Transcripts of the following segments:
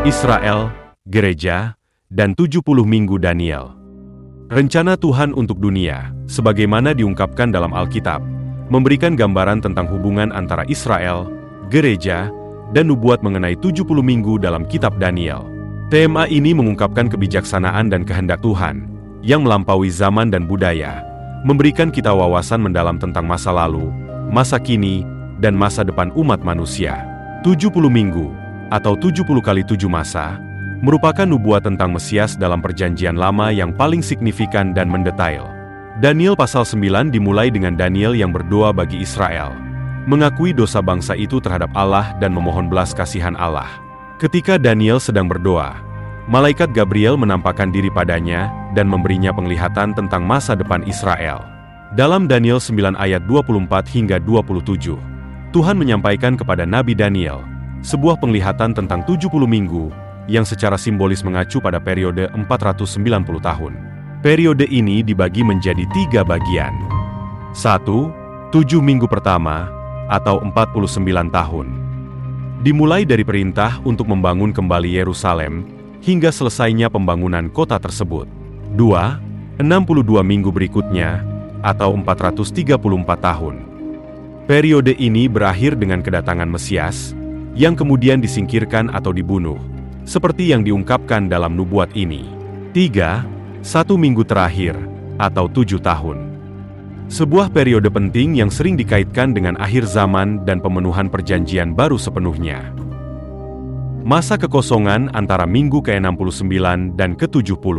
Israel, Gereja, dan 70 Minggu Daniel. Rencana Tuhan untuk dunia, sebagaimana diungkapkan dalam Alkitab, memberikan gambaran tentang hubungan antara Israel, Gereja, dan nubuat mengenai 70 minggu dalam kitab Daniel. Tema ini mengungkapkan kebijaksanaan dan kehendak Tuhan, yang melampaui zaman dan budaya, memberikan kita wawasan mendalam tentang masa lalu, masa kini, dan masa depan umat manusia. 70 minggu, atau 70 kali 7 masa, merupakan nubuat tentang Mesias dalam Perjanjian Lama yang paling signifikan dan mendetail. Daniel pasal 9 dimulai dengan Daniel yang berdoa bagi Israel, mengakui dosa bangsa itu terhadap Allah dan memohon belas kasihan Allah. Ketika Daniel sedang berdoa, malaikat Gabriel menampakkan diri padanya dan memberinya penglihatan tentang masa depan Israel. Dalam Daniel 9 ayat 24 hingga 27, Tuhan menyampaikan kepada Nabi Daniel sebuah penglihatan tentang 70 minggu yang secara simbolis mengacu pada periode 490 tahun. Periode ini dibagi menjadi 3 bagian. 1. 7 minggu pertama, atau 49 tahun. Dimulai dari perintah untuk membangun kembali Yerusalem, hingga selesainya pembangunan kota tersebut. 2. 62 minggu berikutnya, atau 434 tahun. Periode ini berakhir dengan kedatangan Mesias, yang kemudian disingkirkan atau dibunuh, seperti yang diungkapkan dalam nubuat ini. 3. 1 minggu terakhir, atau 7 tahun. Sebuah periode penting yang sering dikaitkan dengan akhir zaman dan pemenuhan perjanjian baru sepenuhnya. Masa kekosongan antara minggu ke-69 dan ke-70.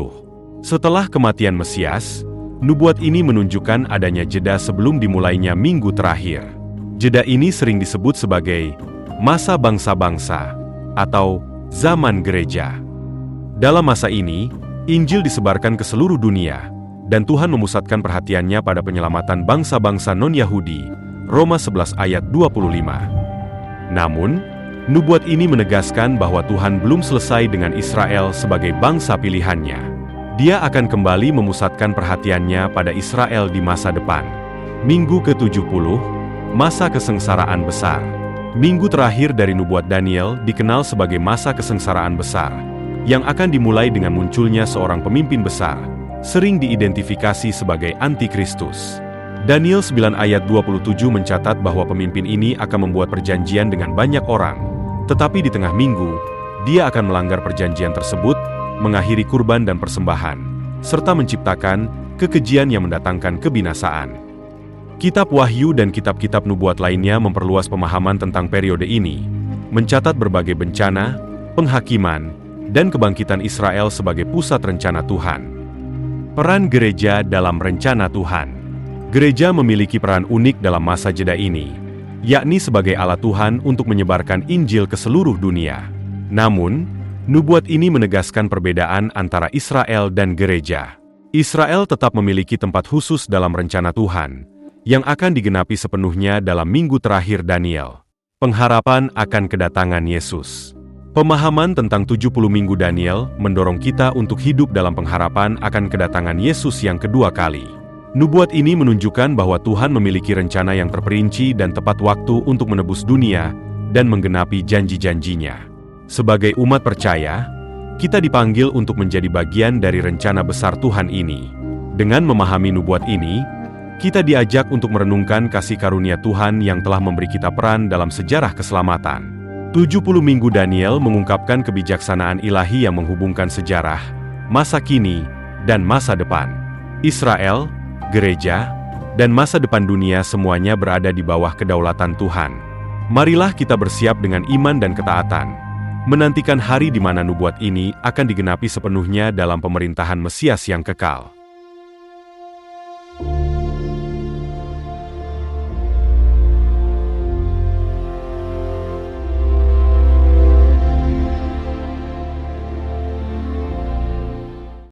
Setelah kematian Mesias, nubuat ini menunjukkan adanya jeda sebelum dimulainya minggu terakhir. Jeda ini sering disebut sebagai masa bangsa-bangsa atau zaman gereja. Dalam masa ini, Injil disebarkan ke seluruh dunia, dan Tuhan memusatkan perhatiannya pada penyelamatan bangsa-bangsa non-Yahudi, Roma 11 ayat 25. Namun, nubuat ini menegaskan bahwa Tuhan belum selesai dengan Israel sebagai bangsa pilihannya. Dia akan kembali memusatkan perhatiannya pada Israel di masa depan. Minggu ke-70, masa kesengsaraan besar. Minggu terakhir dari nubuat Daniel dikenal sebagai masa kesengsaraan besar, yang akan dimulai dengan munculnya seorang pemimpin besar, sering diidentifikasi sebagai Antikristus. Daniel 9 ayat 27 mencatat bahwa pemimpin ini akan membuat perjanjian dengan banyak orang, tetapi di tengah minggu, dia akan melanggar perjanjian tersebut, mengakhiri kurban dan persembahan, serta menciptakan kekejian yang mendatangkan kebinasaan. Kitab Wahyu dan kitab-kitab nubuat lainnya memperluas pemahaman tentang periode ini, mencatat berbagai bencana, penghakiman, dan kebangkitan Israel sebagai pusat rencana Tuhan. Peran gereja dalam rencana Tuhan. Gereja memiliki peran unik dalam masa jeda ini, yakni sebagai alat Tuhan untuk menyebarkan Injil ke seluruh dunia. Namun, nubuat ini menegaskan perbedaan antara Israel dan gereja. Israel tetap memiliki tempat khusus dalam rencana Tuhan, yang akan digenapi sepenuhnya dalam minggu terakhir Daniel. Pengharapan akan kedatangan Yesus. Pemahaman tentang 70 minggu Daniel mendorong kita untuk hidup dalam pengharapan akan kedatangan Yesus yang kedua kali. Nubuat ini menunjukkan bahwa Tuhan memiliki rencana yang terperinci dan tepat waktu untuk menebus dunia dan menggenapi janji-janjinya. Sebagai umat percaya, kita dipanggil untuk menjadi bagian dari rencana besar Tuhan ini. Dengan memahami nubuat ini, kita diajak untuk merenungkan kasih karunia Tuhan yang telah memberi kita peran dalam sejarah keselamatan. 70 minggu Daniel mengungkapkan kebijaksanaan ilahi yang menghubungkan sejarah, masa kini, dan masa depan. Israel, gereja, dan masa depan dunia semuanya berada di bawah kedaulatan Tuhan. Marilah kita bersiap dengan iman dan ketaatan, menantikan hari di mana nubuat ini akan digenapi sepenuhnya dalam pemerintahan Mesias yang kekal.